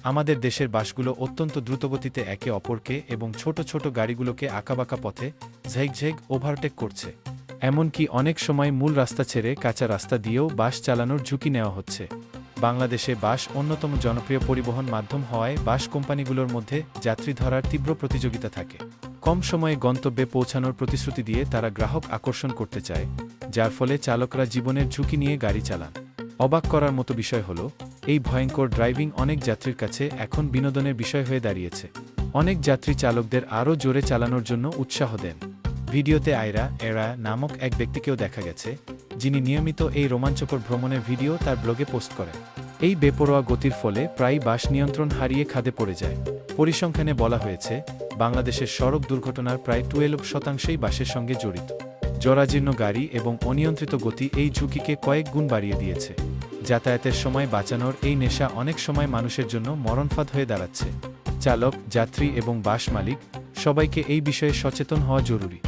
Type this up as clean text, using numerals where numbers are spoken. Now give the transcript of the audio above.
আমাদের দেশের বাসগুলো অত্যন্ত দ্রুতগতিতে একে অপরকে এবং ছোট ছোট গাড়িগুলোকে আঁকাবাঁকা পথে ঝেগঝেগ ওভারটেক করছে। এমনকি অনেক সময় মূল রাস্তা ছেড়ে কাঁচা রাস্তা দিয়েও বাস চালানোর ঝুঁকি নেওয়া হচ্ছে। বাংলাদেশে বাস অন্যতম জনপ্রিয় পরিবহন মাধ্যম হওয়ায় বাস কোম্পানিগুলোর মধ্যে যাত্রী ধরার তীব্র প্রতিযোগিতা থাকে। কম সময়ে গন্তব্যে পৌঁছানোর প্রতিশ্রুতি দিয়ে তারা গ্রাহক আকর্ষণ করতে চায়, যার ফলে চালকরা জীবনের ঝুঁকি নিয়ে গাড়ি চালান। অবাক করার মতো বিষয় হলো, এই ভয়ঙ্কর ড্রাইভিং অনেক যাত্রীর কাছে এখন বিনোদনের বিষয় হয়ে দাঁড়িয়েছে। অনেক যাত্রী চালকদের আরও জোরে চালানোর জন্য উৎসাহ দেন। ভিডিওতে এরা নামক এক ব্যক্তিকেও দেখা গেছে, যিনি নিয়মিত এই রোমাঞ্চকর ভ্রমণের ভিডিও তার ব্লগে পোস্ট করেন। এই বেপরোয়া গতির ফলে প্রায়ই বাস নিয়ন্ত্রণ হারিয়ে খাদে পড়ে যায়। পরিসংখ্যানে বলা হয়েছে, বাংলাদেশের সড়ক দুর্ঘটনার প্রায় 12% বাসের সঙ্গে জড়িত। জরাজীর্ণ গাড়ি এবং অনিয়ন্ত্রিত গতি এই ঝুঁকিকে কয়েক গুণ বাড়িয়ে দিয়েছে। যাতায়াতের সময় বাঁচানোর এই নেশা অনেক সময় মানুষের জন্য মরণফাঁদ হয়ে দাঁড়াচ্ছে। চালক, যাত্রী এবং বাস মালিক সবাইকে এই বিষয়ে সচেতন হওয়া জরুরি।